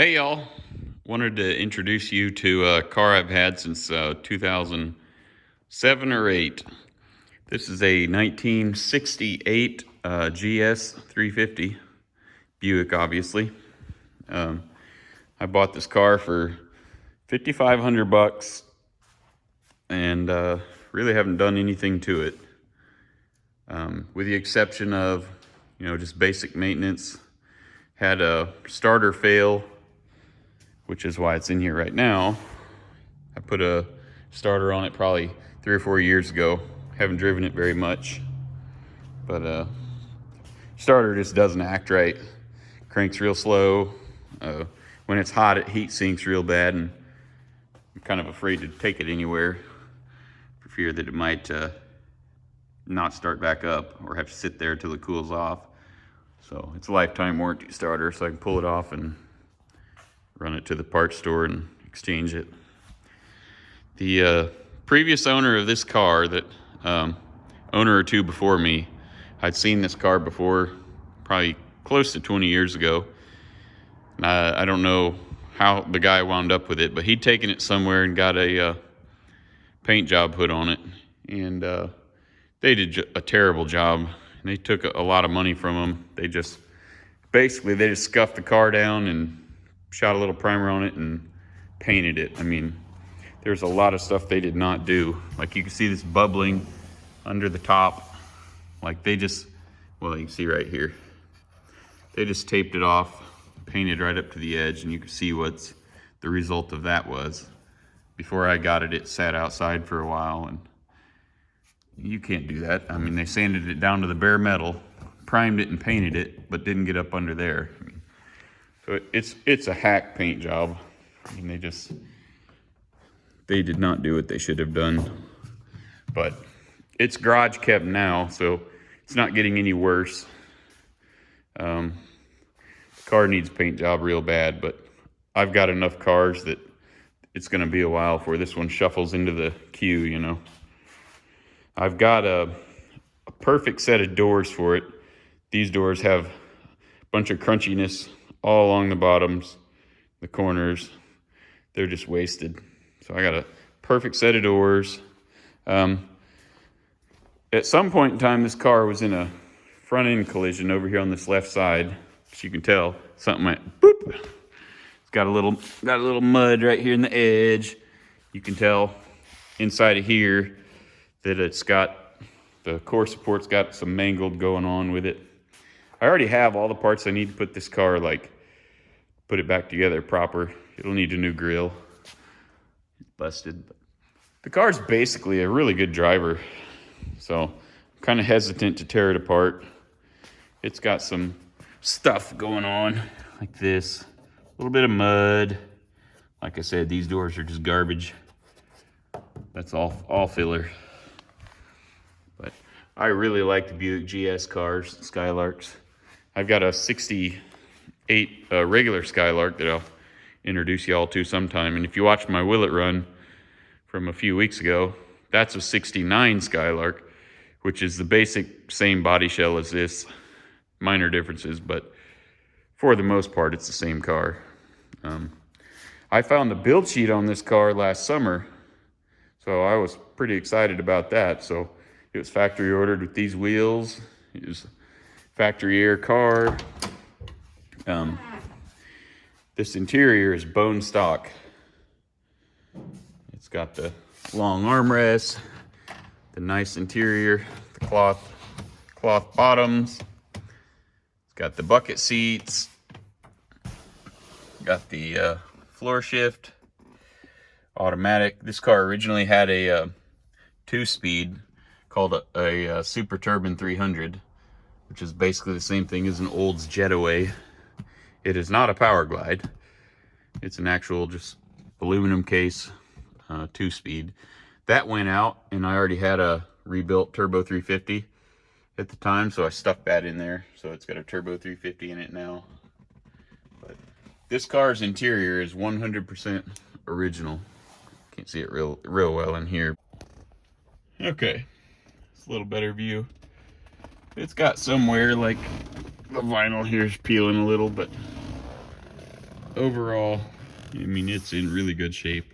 Hey y'all, wanted to introduce you to a car I've had since 2007 or 8. This is a 1968 GS350 Buick, obviously. I bought this car for $5,500 and really haven't done anything to it, with the exception of, just basic maintenance. Had a starter fail, which is why it's in here right now. I put a starter on it probably 3 or 4 years ago. Haven't driven it very much, but starter just doesn't act right. Cranks real slow. When it's hot, it heat sinks real bad, and I'm kind of afraid to take it anywhere for fear that it might not start back up or have to sit there till it cools off. So it's a lifetime warranty starter, so I can pull it off and run it to the parts store and exchange it. The previous owner of this car, that owner or two before me, I'd seen this car before, probably close to 20 years ago. And I don't know how the guy wound up with it, but he'd taken it somewhere and got a paint job put on it. And they did a terrible job. And they took a lot of money from him. They just scuffed the car down and shot a little primer on it and painted it. I mean, there's a lot of stuff they did not do. Like, you can see this bubbling under the top. Like, you can see right here. They just taped it off, painted right up to the edge, and you can see what's the result of that was. Before I got it, it sat outside for a while, and you can't do that. I mean, they sanded it down to the bare metal, primed it and painted it, but didn't get up under there. I mean, so it's a hack paint job. I mean, they did not do what they should have done. But it's garage kept now, so it's not getting any worse. The car needs a paint job real bad, but I've got enough cars that it's going to be a while before this one shuffles into the queue, I've got a perfect set of doors for it. These doors have a bunch of crunchiness all along the bottoms, the corners. They're just wasted. So I got a perfect set of doors. At some point in time, this car was in a front end collision over here on this left side. As you can tell, something went boop. It's got a little mud right here in the edge. You can tell inside of here that the core support's got some mangled going on with it. I already have all the parts I need to put this car, put it back together proper. It'll need a new grill. It's busted. The car's basically a really good driver, so I'm kind of hesitant to tear it apart. It's got some stuff going on like this. A little bit of mud. Like I said, these doors are just garbage. That's all filler. But I really like the Buick GS cars, Skylarks. I've got a 68 regular Skylark that I'll introduce y'all to sometime. And if you watch my Will It Run from a few weeks ago, that's a 69 Skylark, which is the basic same body shell as this. Minor differences, but for the most part, it's the same car. I found the build sheet on this car last summer, so I was pretty excited about that. So it was factory ordered with these wheels. It was factory air car. This interior is bone stock. It's got the long armrests, the nice interior, the cloth bottoms. It's got the bucket seats. Got the floor shift, automatic. This car originally had a 2-speed called a Super Turbine 300, which is basically the same thing as an Olds Jetaway. It is not a Power Glide. It's an actual just aluminum case 2-speed. That went out, and I already had a rebuilt Turbo 350 at the time, so I stuck that in there. So it's got a Turbo 350 in it now. But this car's interior is 100% original. Can't see it real well in here. Okay, it's a little better view. It's got somewhere, like, the vinyl here is peeling a little, but overall, I mean, it's in really good shape.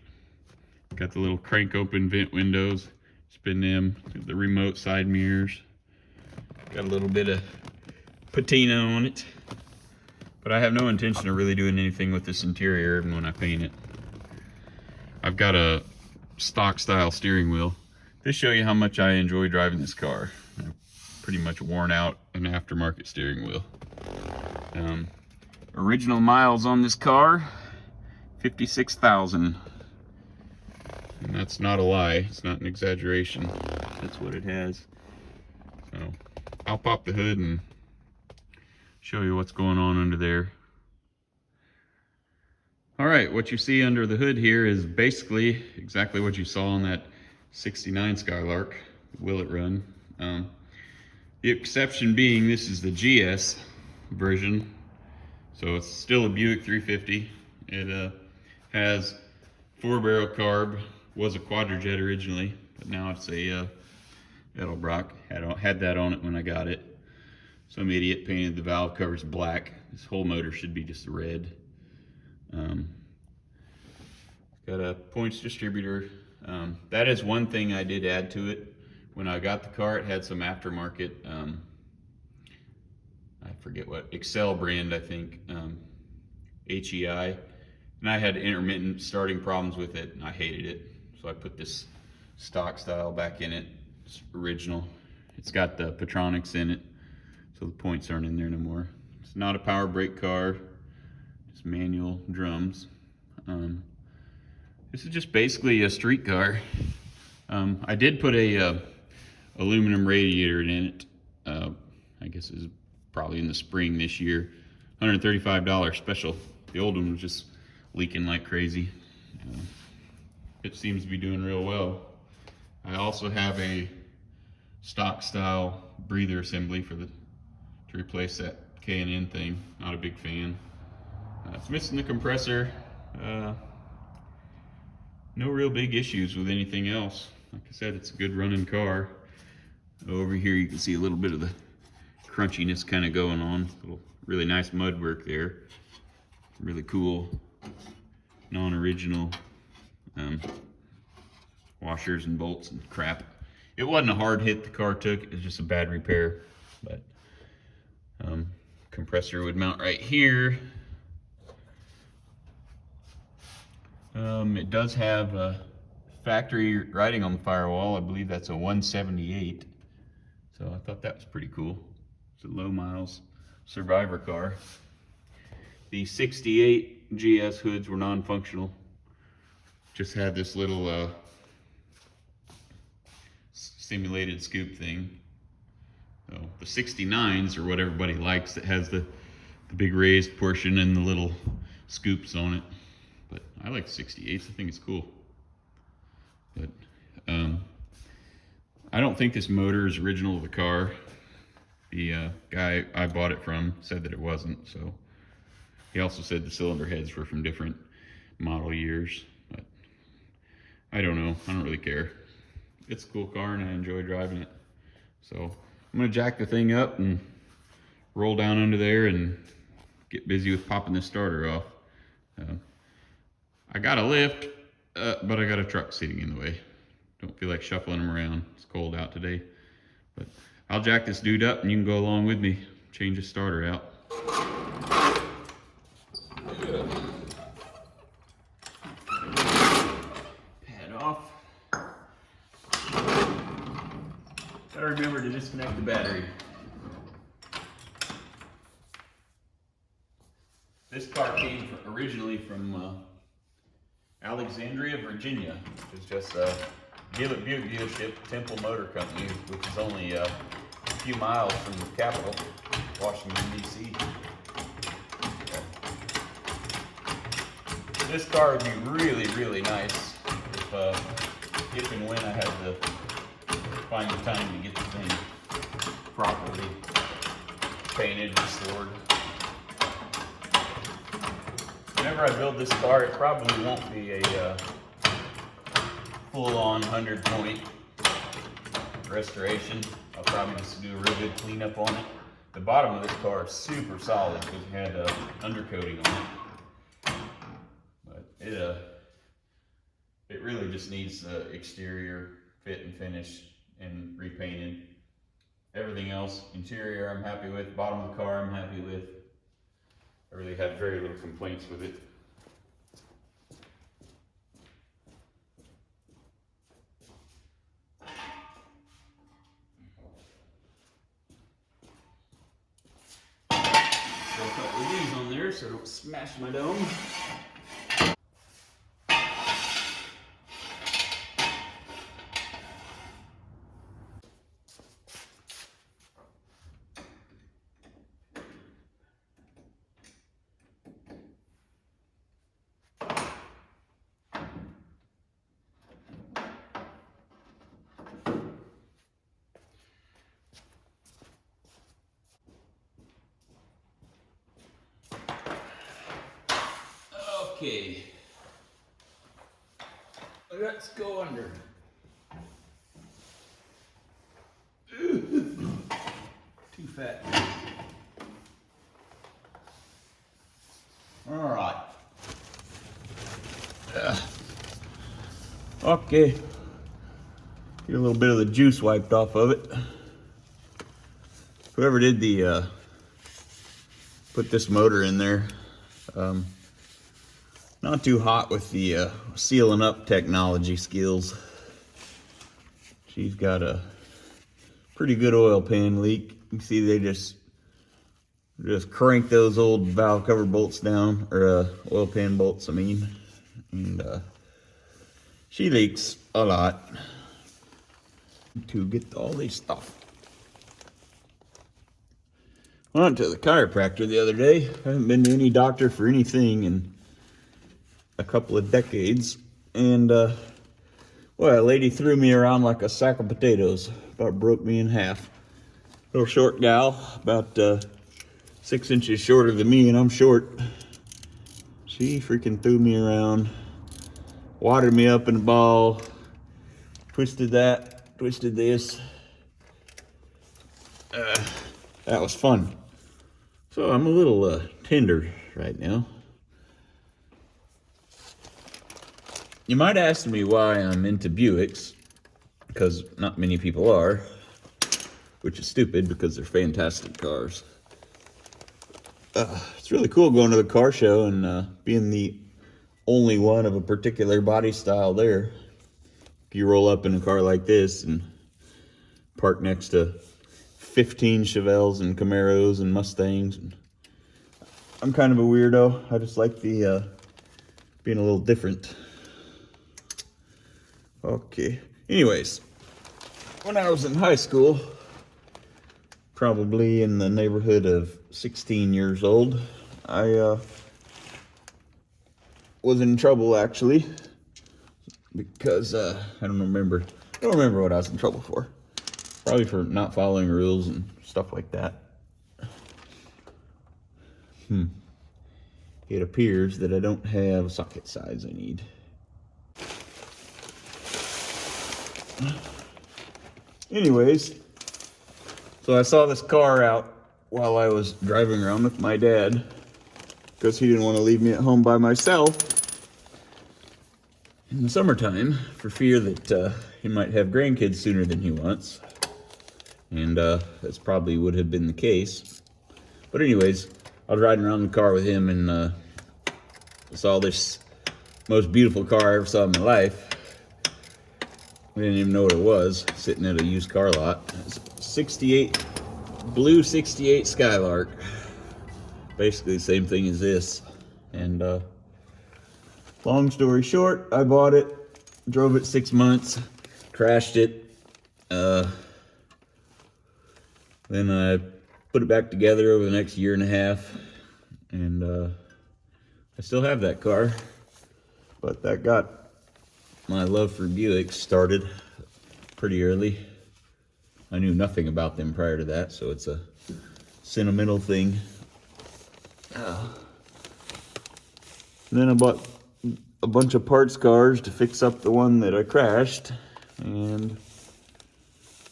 Got the little crank open vent windows, spin them, the remote side mirrors. Got a little bit of patina on it. But I have no intention of really doing anything with this interior when I paint it. I've got a stock style steering wheel. To show you how much I enjoy driving this car. I've pretty much worn out an aftermarket steering wheel. Original miles on this car, 56,000. And that's not a lie, it's not an exaggeration. That's what it has. So I'll pop the hood and show you what's going on under there. All right, what you see under the hood here is basically exactly what you saw on that 69 Skylark, Will It Run. The exception being this is the GS version. So it's still a Buick 350. It has 4-barrel carb, was a quadrijet originally, but now it's a Edelbrock. Had that on it when I got it. Some idiot painted the valve covers black. This whole motor should be just red. Got a points distributor. That is one thing I did add to it. When I got the car, it had some aftermarket, I forget what, Excel brand, I think, HEI. And I had intermittent starting problems with it, and I hated it. So I put this stock style back in it. It's original. It's got the Patronics in it, so the points aren't in there no more. It's not a power brake car, just manual drums. This is just basically a street car. I did put a aluminum radiator in it. I guess it was probably in the spring this year. $135 special. The old one was just leaking like crazy. It seems to be doing real well. I also have a stock style breather assembly to replace that K&N thing. Not a big fan. It's missing the compressor. No real big issues with anything else. Like I said, it's a good running car. Over here you can see a little bit of the crunchiness kind of going on. Little really nice mud work there. Really cool non-original washers and bolts and crap. It wasn't a hard hit the car took, it was just a bad repair. But compressor would mount right here. It does have a factory writing on the firewall. I believe that's a 178. So I thought that was pretty cool. It's a low miles survivor car. The 68 GS hoods were non-functional. Just had this little simulated scoop thing. So the 69s are what everybody likes, that has the big raised portion and the little scoops on it. But I like 68s, I think it's cool. But I don't think this motor is original to the car. The guy I bought it from said that it wasn't, so he also said the cylinder heads were from different model years. But I don't know, I don't really care. It's a cool car and I enjoy driving it. So I'm gonna jack the thing up and roll down under there and get busy with popping this starter off. I got a lift, but I got a truck sitting in the way. Don't feel like shuffling them around. It's cold out today. But I'll jack this dude up and you can go along with me, change the starter out. Pad off. Gotta remember to disconnect the battery. This car came originally from Alexandria, Virginia, which is just a Buick dealership, Temple Motor Company, which is only a few miles from the capital, Washington, D.C. This car would be really, really nice if and when I had to find the time to get the thing properly painted and restored. Whenever I build this car, it probably won't be a full-on 100-point restoration. I'll probably just do a real good cleanup on it. The bottom of this car is super solid because it had undercoating on it. it really just needs the exterior fit and finish and repainted. Everything else, interior I'm happy with, bottom of the car I'm happy with. I really had very little complaints with it. Throw a couple of these on there so I don't smash my dome. Okay, let's go under. Too fat. All right. Okay. Get a little bit of the juice wiped off of it. Whoever did the put this motor in there, not too hot with the sealing up technology skills. She's got a pretty good oil pan leak. You can see they just crank those old valve cover bolts down, or oil pan bolts, I mean, and she leaks a lot. To get all this stuff. I went to the chiropractor the other day. I haven't been to any doctor for anything in a couple of decades, and well, a lady threw me around like a sack of potatoes. About broke me in half. Little short gal, about 6 inches shorter than me, and I'm short. She freaking threw me around, watered me up in a ball, twisted that, twisted this. That was fun. So I'm a little tender right now. You might ask me why I'm into Buicks, because not many people are, which is stupid because they're fantastic cars. It's really cool going to the car show and being the only one of a particular body style there. You roll up in a car like this and park next to 15 Chevelles and Camaros and Mustangs. I'm kind of a weirdo. I just like the being a little different. Okay. Anyways, when I was in high school, probably in the neighborhood of 16 years old, I was in trouble actually, because I don't remember what I was in trouble for. Probably for not following rules and stuff like that. It appears that I don't have socket size I need. Anyways, so I saw this car out while I was driving around with my dad, because he didn't want to leave me at home by myself in the summertime for fear that he might have grandkids sooner than he wants. And that's probably would have been the case. But anyways, I was riding around in the car with him and saw this most beautiful car I ever saw in my life. I didn't even know what it was, sitting at a used car lot. It's 68, blue 68 Skylark. Basically the same thing as this. And long story short, I bought it, drove it 6 months, crashed it. Then I put it back together over the next year and a half, and I still have that car. But that got my love for Buick started pretty early. I knew nothing about them prior to that, so it's a sentimental thing. Then I bought a bunch of parts cars to fix up the one that I crashed, and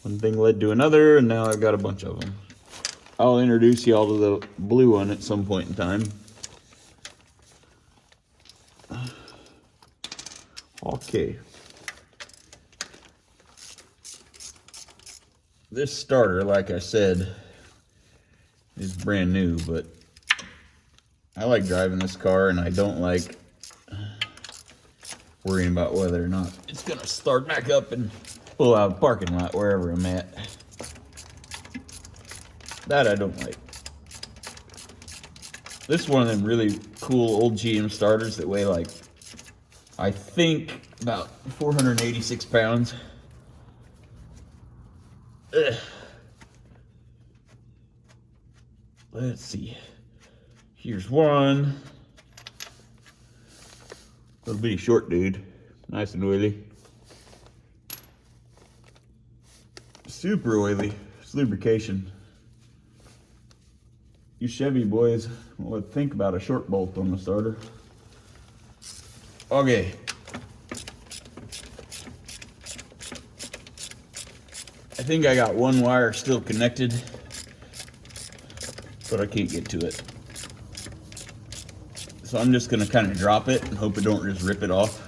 one thing led to another, and now I've got a bunch of them. I'll introduce you all to the blue one at some point in time. Okay. This starter, like I said, is brand new, but I like driving this car and I don't like worrying about whether or not it's gonna start back up and pull out of the parking lot wherever I'm at. That I don't like. This is one of them really cool old GM starters that weigh like, I think, about 486 pounds. Ugh. Let's see. Here's one. Little bitty short dude. Nice and oily. Super oily. It's lubrication. You Chevy boys will think about a short bolt on the starter. Okay. I think I got one wire still connected, but I can't get to it. So I'm just gonna kind of drop it and hope it don't just rip it off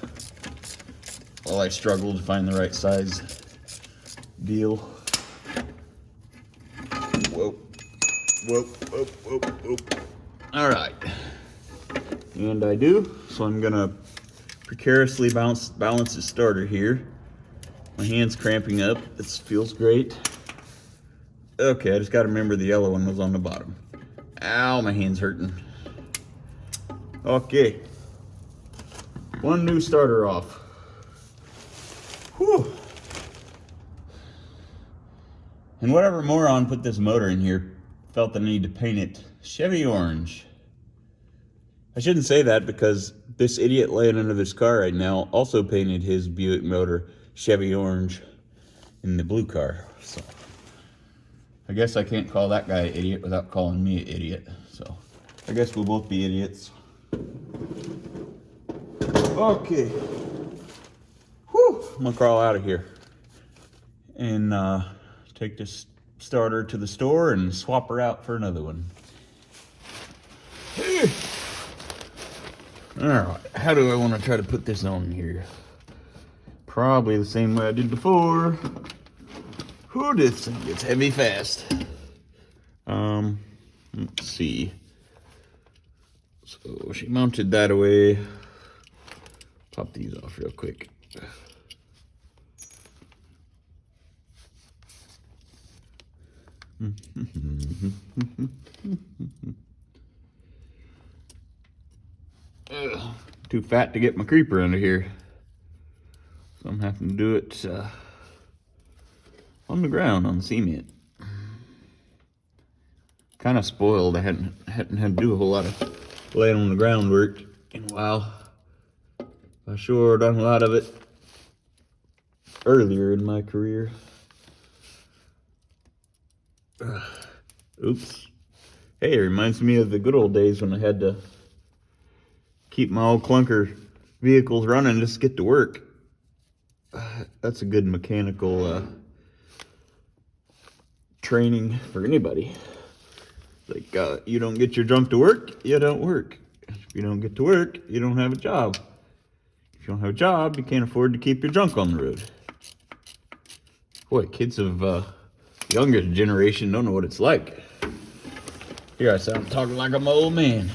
while I struggle to find the right size deal. Whoa, whoa, whoa, whoa, whoa. All right, and I do. So I'm gonna precariously balance the starter here. My hand's cramping up. This feels great. Okay, I just gotta remember the yellow one was on the bottom. Ow, my hand's hurting. Okay, one new starter off. Whew. And whatever moron put this motor in here felt the need to paint it Chevy orange. I shouldn't say that because this idiot laying under this car right now also painted his Buick motor Chevy orange in the blue car. So I guess I can't call that guy an idiot without calling me an idiot. So I guess we'll both be idiots. Okay. Whew. I'm gonna crawl out of here and take this starter to the store and swap her out for another one. All right, how do I want to try to put this on here? Probably the same way I did before. Whew, this thing gets heavy fast. Let's see. So she mounted that away. Pop these off real quick. Too fat to get my creeper under here. So I'm having to do it on the ground, on cement. Kind of spoiled. I hadn't had to do a whole lot of laying on the ground work in a while. I sure done a lot of it earlier in my career. Oops. Hey, it reminds me of the good old days when I had to keep my old clunker vehicles running just to get to work. That's a good mechanical training for anybody. Like, you don't get your junk to work, you don't work. If you don't get to work, you don't have a job. If you don't have a job, you can't afford to keep your junk on the road. Boy, kids of younger generation don't know what it's like. Here I sound talking like I'm an old man.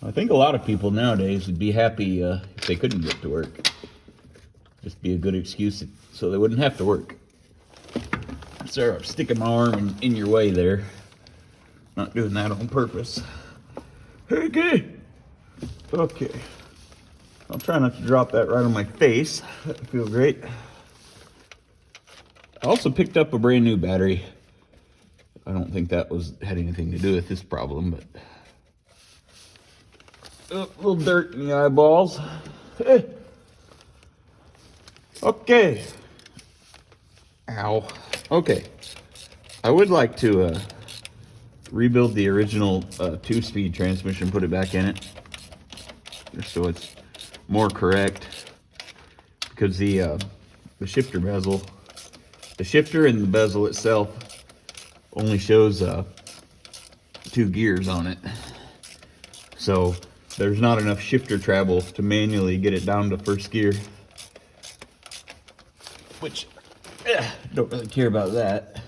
I think a lot of people nowadays would be happy if they couldn't get to work. Just be a good excuse so they wouldn't have to work. Sorry, I'm sticking my arm in your way there. Not doing that on purpose. Okay. Okay. I'll try not to drop that right on my face. That would feel great. I also picked up a brand new battery. I don't think that had anything to do with this problem, but a little dirt in the eyeballs. Okay. Ow. Okay. I would like to rebuild the original 2-speed transmission, put it back in it, just so it's more correct. Because the shifter bezel, the shifter and the bezel itself only shows 2 gears on it. So there's not enough shifter travel to manually get it down to first gear. Which, don't really care about that.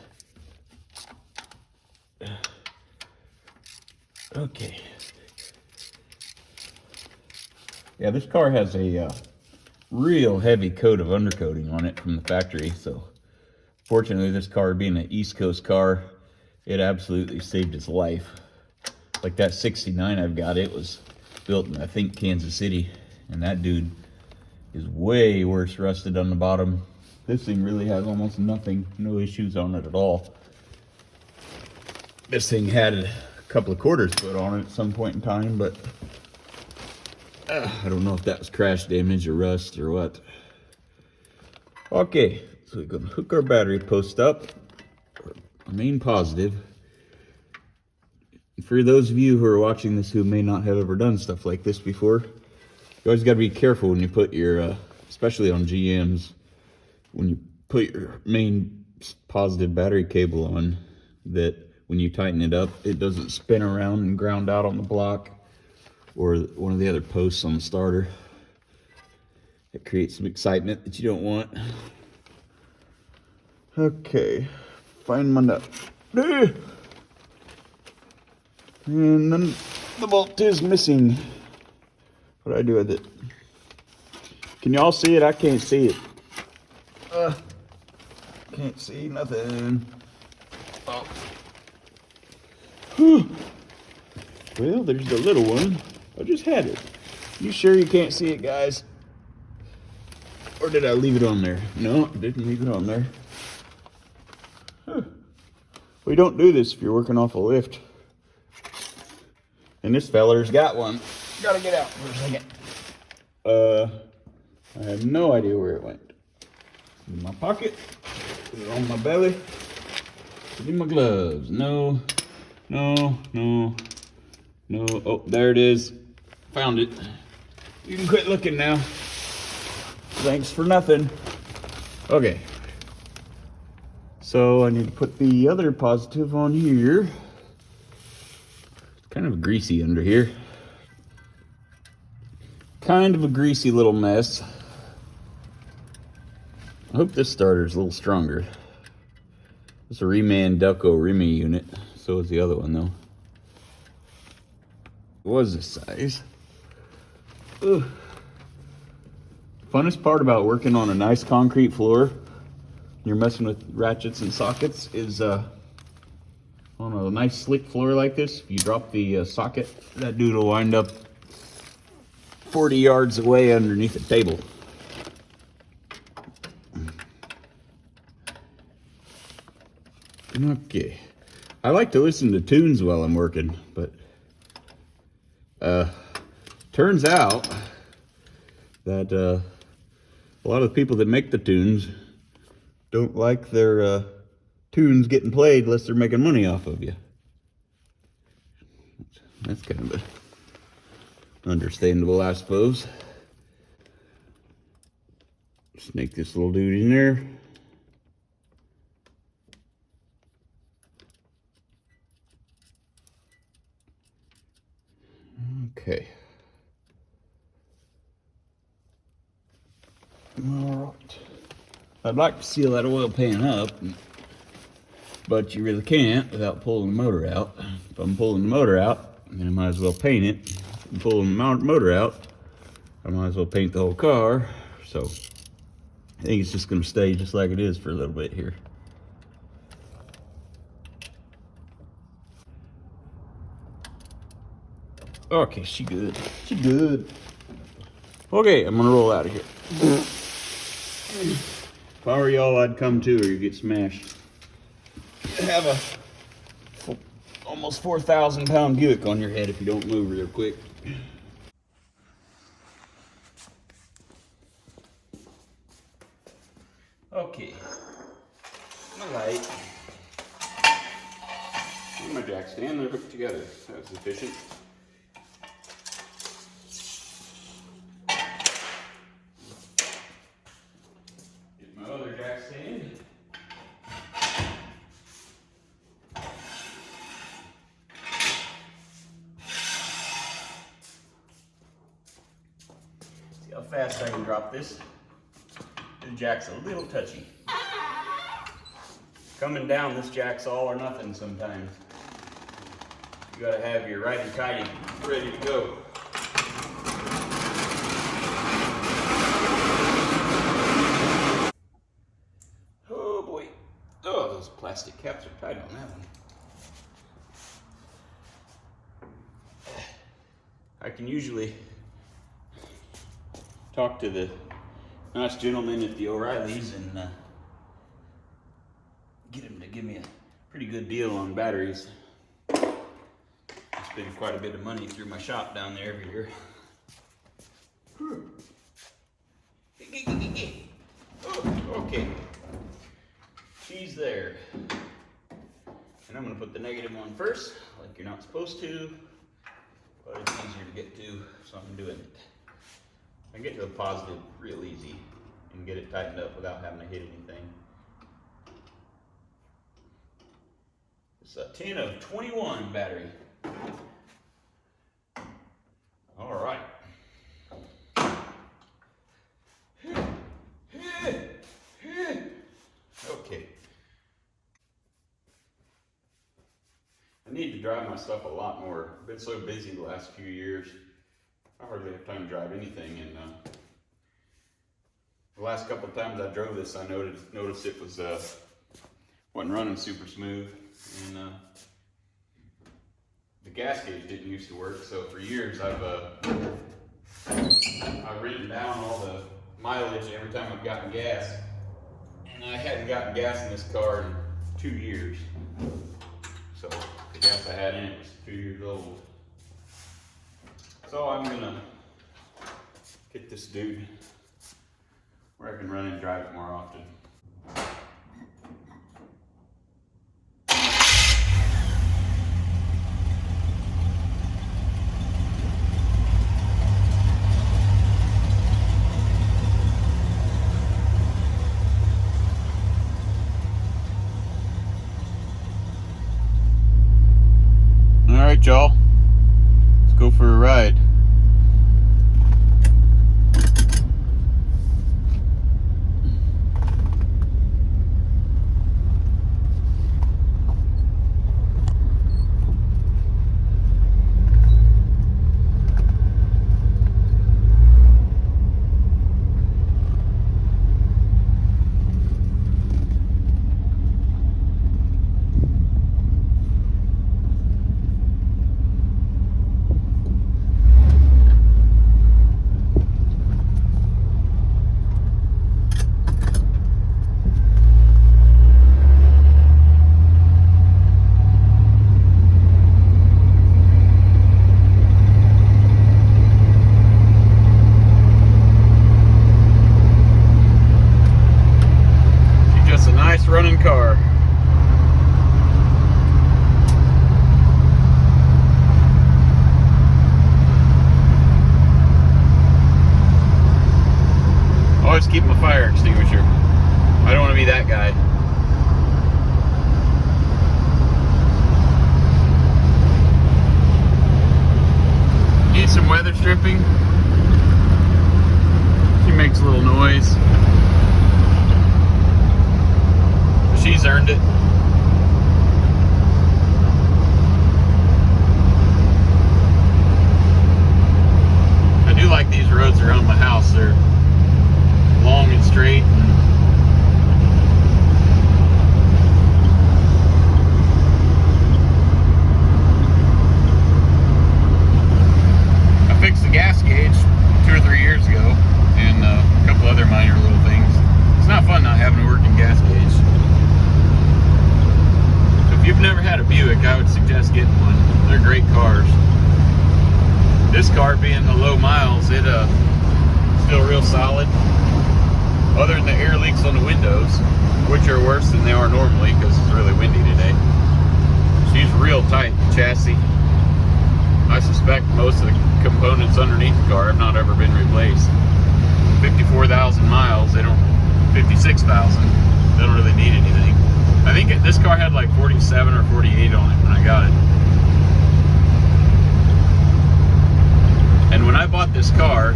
Okay. Yeah, this car has a real heavy coat of undercoating on it from the factory, so fortunately this car being an East Coast car, it absolutely saved its life. Like that 69 I've got, it was built in, I think, Kansas City, and that dude is way worse rusted on the bottom. This thing really has almost nothing, no issues on it at all. This thing had a couple of quarters put on it at some point in time, but I don't know if that was crash damage or rust or what. Okay, so we're gonna hook our battery post up, remain positive. For those of you who are watching this who may not have ever done stuff like this before, you always got to be careful when you put your, especially on GMs, when you put your main positive battery cable on, that when you tighten it up, it doesn't spin around and ground out on the block or one of the other posts on the starter. It creates some excitement that you don't want. Okay, find my nut. And then the bolt is missing. What do I do with it? Can y'all see it? I can't see it. Can't see nothing. Oh. Whew. Well, there's the little one. I just had it. You sure you can't see it, guys? Or did I leave it on there? No, I didn't leave it on there. Huh. We don't do this if you're working off a lift. And this feller's got one. Gotta get out for a second. I have no idea where it went. In my pocket, put it on my belly, put it in my gloves. No. Oh, there it is. Found it. You can quit looking now. Thanks for nothing. Okay. So I need to put the other positive on here. It's kind of greasy under here. Kind of a greasy little mess. I hope this starter's a little stronger. It's a Reman Delco Remy unit. So is the other one though. What was this size? Ugh. Funnest part about working on a nice concrete floor, you're messing with ratchets and sockets, is on a nice slick floor like this, if you drop the socket, that dude will wind up 40 yards away underneath the table. Okay. I like to listen to tunes while I'm working, but turns out that a lot of the people that make the tunes don't like their tunes getting played unless they're making money off of you. That's kind of understandable, I suppose. Snake this little dude in there. Okay. All right. I'd like to seal that oil pan up, but you really can't without pulling the motor out. If I'm pulling the motor out, then I might as well paint it. If I'm pulling the motor out, I might as well paint the whole car. So I think it's just going to stay just like it is for a little bit here. Okay, she good. She good. Okay, I'm gonna roll out of here. If I were y'all, I'd come too, or you get smashed. You have a almost 4,000 pound Buick on your head if you don't move real quick. Okay, my light. And my jack stand, they're hooked together. That was efficient. Get my other jack stand. fast I can drop this. The jack's a little touchy. Coming down, this jack's all or nothing sometimes. You gotta have your righty-tighty ready to go. Oh boy. Oh, those plastic caps are tight on that one. I can usually talk to the nice gentleman at the O'Reilly's and get him to give me a pretty good deal on batteries. I spend quite a bit of money through my shop down there every year. Oh, okay. She's there. And I'm going to put the negative one first, like you're not supposed to, but it's easier to get to, so I'm doing it. I can get to the positive real easy and get it tightened up without having to hit anything. It's a 10 of 21 battery. All right. Okay. I need to drive my stuff a lot more. I've been so busy the last few years. I hardly have time to drive anything, and the last couple of times I drove this, I noticed it was wasn't running super smooth, and the gas gauge didn't used to work. So for years I've written down all the mileage every time I've gotten gas, and I hadn't gotten gas in this car in 2 years. So the gas I had in it was 2 years old. So I'm gonna get this dude where I can run and drive it more often. All right, y'all, let's go for a ride. Running car. Always keep my fire extinguisher. I don't want to be that guy. Need some weather stripping. She makes a little noise. She's earned it. I do like these roads around my house. They're long and straight. I fixed the gas gauge 2 or 3 years ago, and a couple other minor little things. It's not fun not having a working gas gauge. If you've never had a Buick, I would suggest getting one. They're great cars. This car being the low miles, it still real solid. Other than the air leaks on the windows, which are worse than they are normally because it's really windy today. She's real tight chassis. I suspect most of the components underneath the car have not ever been replaced. 54,000 miles, 56,000. They don't really need anything. I think this car had like 47 or 48 on it when I got it. And when I bought this car,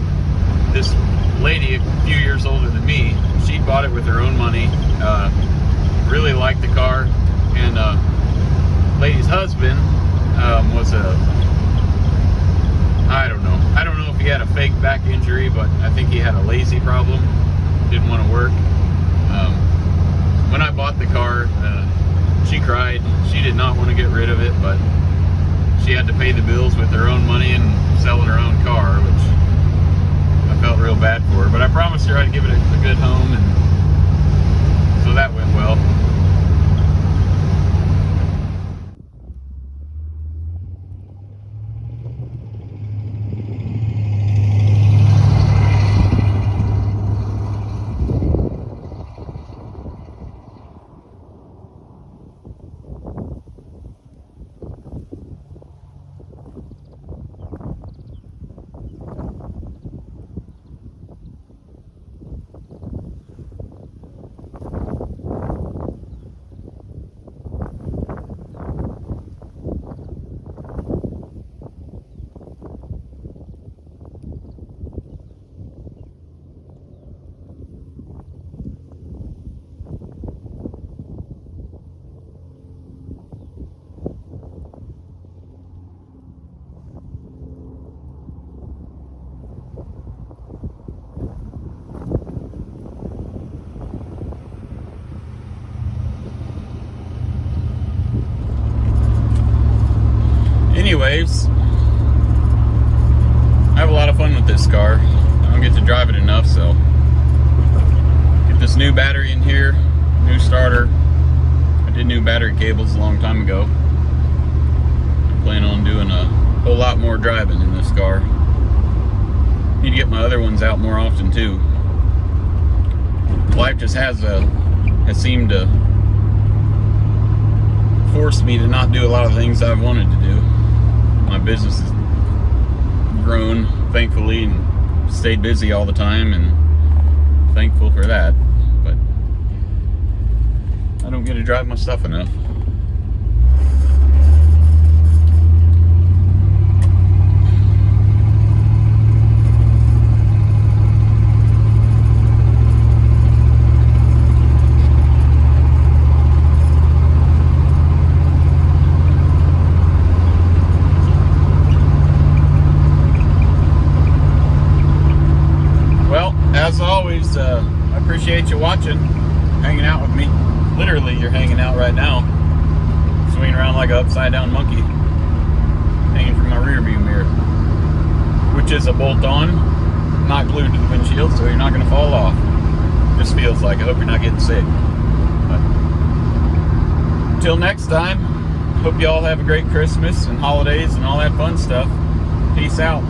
this lady a few years older than me. She bought it with her own money. Really liked the car, and lady's husband was I don't know if he had a fake back injury, but I think he had a lazy problem. Didn't want to work. When I bought the car, she cried. She did not want to get rid of it, but she had to pay the bills with her own money and selling her own car, which I felt real bad for her. But I promised her I'd give it a good home, and so that went well. Anyways, I have a lot of fun with this car. I don't get to drive it enough, so get this new battery in here, new starter. I did new battery cables a long time ago. I plan on doing a whole lot more driving in this car. Need to get my other ones out more often too. Life just has seemed to force me to not do a lot of things I've wanted to do. My business has grown, thankfully, and stayed busy all the time, and thankful for that. But I don't get to drive my stuff enough. As always, I appreciate you watching, hanging out with me. Literally, you're hanging out right now, swinging around like an upside-down monkey, hanging from my rear view mirror, which is a bolt-on, not glued to the windshield, so you're not going to fall off. Just feels like it. I hope you're not getting sick. But until next time, hope you all have a great Christmas and holidays and all that fun stuff. Peace out.